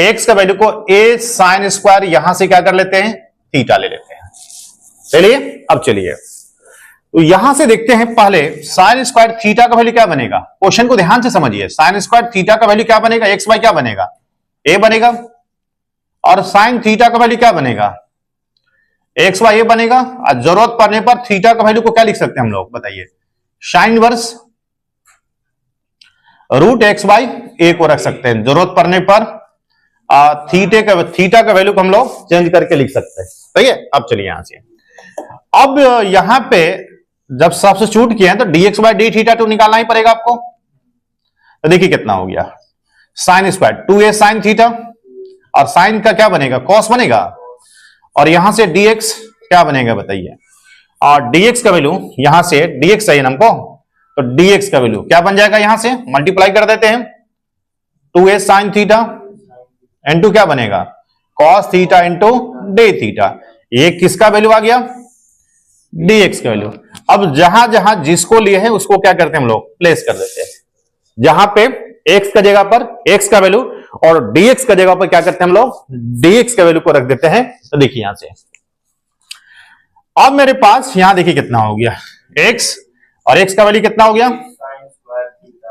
X का value को ए sine square यहां से क्या कर लेते हैं, थीटा ले लेते हैं। चलिए अब चलिए तो यहां से देखते हैं पहले साइन स्क्वायर थीटा का वैल्यू क्या बनेगा। क्वेश्चन को ध्यान से समझिए। साइन स्क्वायर थीटा का वैल्यू क्या बनेगा, एक्स बाई क्या बनेगा, ए बनेगा। और साइन थीटा का वैल्यू क्या बनेगा, एक्स बाई ए बनेगा। और जरूरत पड़ने पर थीटा का वैल्यू को क्या लिख सकते हैं हम लोग, बताइए, sine inverse root X by A को रख सकते हैं। जरूरत पड़ने पर थीटा का वैल्यू को हम लोग चेंज करके लिख सकते हैं। सही है। अब चलिए यहां से, अब यहां पे जब सब्स्टिट्यूट किए हैं तो dx बाई डी थीटा तो निकालना ही पड़ेगा आपको। तो देखिए कितना हो गया, sine square 2a sign theta, और साइन का क्या बनेगा, कॉस बनेगा। और यहां से dx क्या बनेगा बताइए, और dx का वैल्यू यहां से dx चाहिए हमको, तो dx का वैल्यू क्या बन जाएगा, यहां से मल्टीप्लाई कर देते हैं 2a साइन थीटा इंटू क्या बनेगा, cos theta into day theta. ये किसका वैल्यू आ गया, dx का वैल्यू। अब जहां जहां जिसको लिए हैं उसको क्या करते हैं हम लोग, प्लेस कर देते हैं। जहां पे x का जगह पर x का वैल्यू और dx का जगह पर क्या करते हैं हम लोग, dx का वैल्यू को रख देते हैं। तो देखिए यहां से अब मेरे पास यहां देखिए कितना हो गया, x और x का वैल्यू कितना हो गया,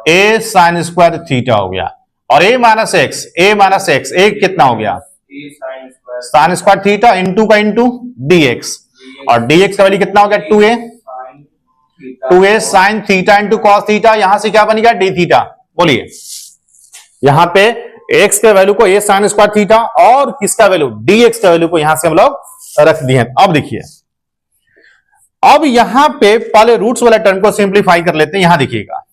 a साइन स्क्वायर थीटा हो गया। और a माइनस एक्स, a कितना हो गया, साइन स्क्वायर थीटा इंटू का इंटू dx, और dx का वैल्यू कितना हो गया 2a sine theta into cos theta. यहां से क्या बन गया, डी थीटा। बोलिए यहां पे x के वैल्यू को a साइन स्क्वायर थीटा और किसका वैल्यू, dx का वैल्यू को यहां से हम लोग रख दिए। अब देखिए, अब यहां पे पहले रूट्स वाला टर्म को सिंप्लीफाई कर लेते हैं। यहां देखिएगा,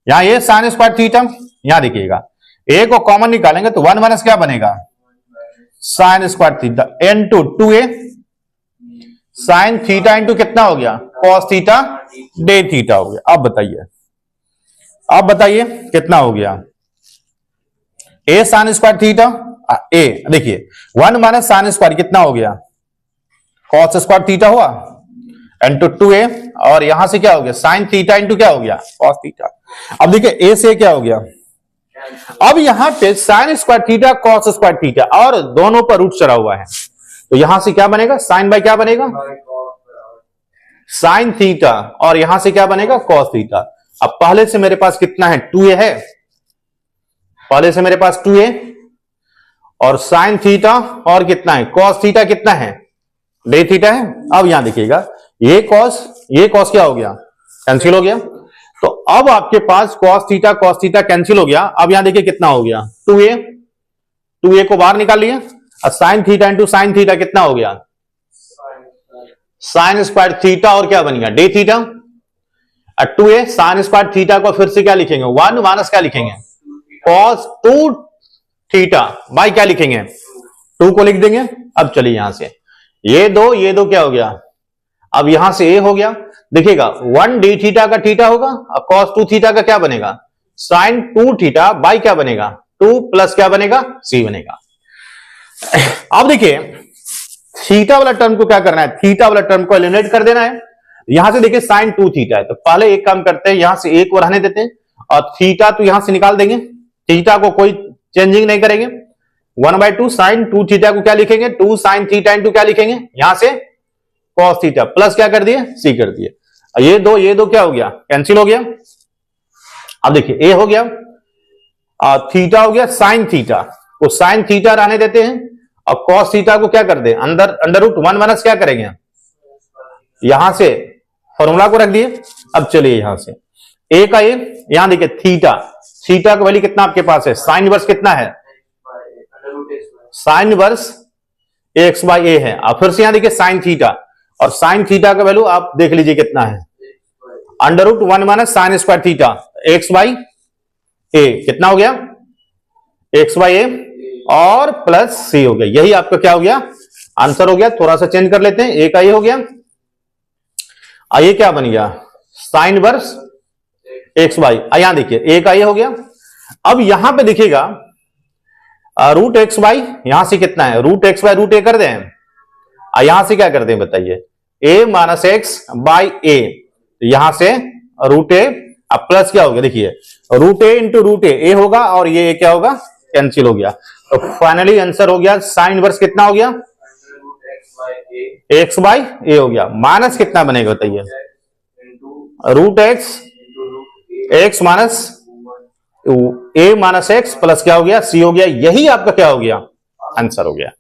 यहां a साइन स्क्वायर थीटा, यहां देखिएगा a को कॉमन निकालेंगे तो 1 माइनस क्या बनेगा, sign square theta into 2a sine theta into कितना हो गया, कॉस थीटा डे थीटा हो गया। अब बताइए कितना हो गया, a sign square theta, a देखिए 1 माइनस साइन स्क्वायर कितना हो गया, कॉस स्क्वायर थीटा हुआ इंटू 2a, और यहां से क्या हो गया, साइन थीटा इंटू क्या हो गया, कॉस थीटा। अब देखिए a से क्या हो गया, अब यहां पे sign square theta cos square theta और दोनों पर रूट चढ़ा हुआ है, तो यहां से क्या बनेगा, साइन बाई क्या बनेगा, साइन थीटा, और यहां से क्या बनेगा, कॉस थीटा। अब पहले से मेरे पास कितना है, 2a है, पहले से मेरे पास 2a और साइन थीटा और कितना है, कॉस थीटा कितना है, डे थीटा है। अब यहां देखिएगा ये कॉस क्या हो गया, कैंसिल हो गया। तो अब आपके पास कॉस थीटा कैंसिल हो गया। अब यहां देखिए कितना हो गया, 2a को बाहर निकाल लिए, और sine theta into sine theta कितना हो गया, साइन स्क्वायर थीटा और क्या बन गया, day theta. 2a sign square theta को फिर से क्या लिखेंगे, 1 माइनस क्या लिखेंगे, कॉस 2 थीटा बाई क्या लिखेंगे, 2 को लिख देंगे। अब चलिए यहां से ये दो क्या हो गया, अब यहां से a हो गया। देखिएगा 1 डी थीटा का थीटा होगा और कॉस 2 थीटा का क्या बनेगा, साइन 2 थीटा बाई क्या बनेगा, 2 प्लस क्या बनेगा, c बनेगा। अब देखिए थीटा वाला टर्म को क्या करना है, थीटा वाला टर्म को एलिमिनेट कर देना है। यहां से देखिए साइन 2 थीटा है, तो पहले एक काम करते हैं, यहां से एक को रहने देते हैं और थीटा तो यहां से निकाल देंगे, थीटा को कोई चेंजिंग नहीं करेंगे। 1/2 साइन 2 थीटा को क्या लिखेंगे, 2 साइन थीटा इंटू क्या लिखेंगे, यहां से कॉस थीटा प्लस क्या कर दिए, सी कर दिए। ये दो क्या हो गया, कैंसिल हो गया। अब देखिए ए हो गया, थीटा हो गया साइन थीटा, को साइन थीटा रहने देते हैं और कॉस थीटा को क्या कर दे, अंडर रूट 1 माइनस क्या करेंगे, यहां से फॉर्मूला को रख दिए। अब चलिए यहां से ए का ए, यहां देखिए थीटा का वैल्यू कितना आपके पास है, साइन इनवर्स कितना है, sine inverse X by A है। अब फिर से यहां देखिए साइन थीटा, और साइन थीटा का वैल्यू आप देख लीजिए कितना है, under root 1 minus sine square theta X by A, कितना हो गया, एक्स बाई ए और प्लस सी हो गया। यही आपका क्या हो गया, आंसर हो गया। थोड़ा सा चेंज कर लेते हैं, ए का ये हो गया, ये क्या बन गया, साइन इनवर्स एक्स बाई, यहां देखिए ए का ये हो गया। अब यहां पे देखिएगा रूट एक्स बाई, यहां से कितना है, रूट एक्स बाई रूट ए कर दें, यहां से क्या करते हैं बताइए, ए माइनस एक्स बाई ए, यहां से रूट ए, अब प्लस क्या हो गया, देखिए रूट ए इंटू रूट ए होगा और ये क्या होगा, कैंसिल हो गया। तो फाइनली आंसर हो गया साइन इनवर्स कितना हो गया, एक्स बाई ए हो गया। माइनस कितना बनेगा बताइए, रूट एक्स माइनस ए माइनस एक्स प्लस क्या हो गया, सी हो गया। यही आपका क्या हो गया, आंसर हो गया।